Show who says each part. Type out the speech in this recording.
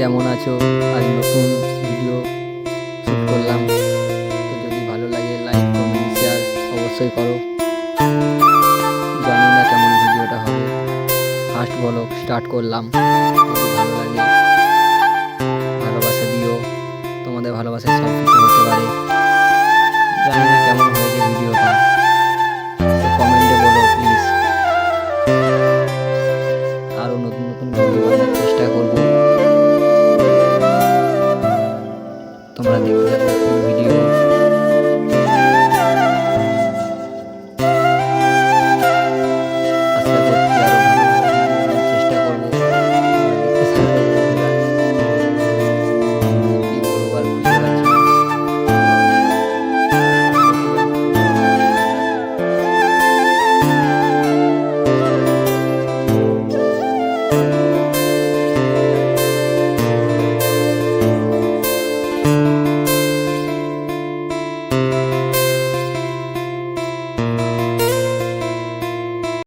Speaker 1: কেমন আছো? আজ নতুন ভিডিও শুট করলাম। তো যদি ভালো লাগে লাইক কমেন্ট শেয়ার অবশ্যই করো। জানি না কেমন ভিডিওটা হবে, ফার্স্ট ব্লগ স্টার্ট করলাম। যদি ভালো লাগে ভালোবাসা দিও, তোমাদের ভালোবাসায় সব কিছু হতে পারে। জানি না কেমন হয়েছে ভিডিওটা, তো কমেন্টে বলো প্লিজ। আরও নতুন নতুন ভিডিও বানানোর চেষ্টা করবো।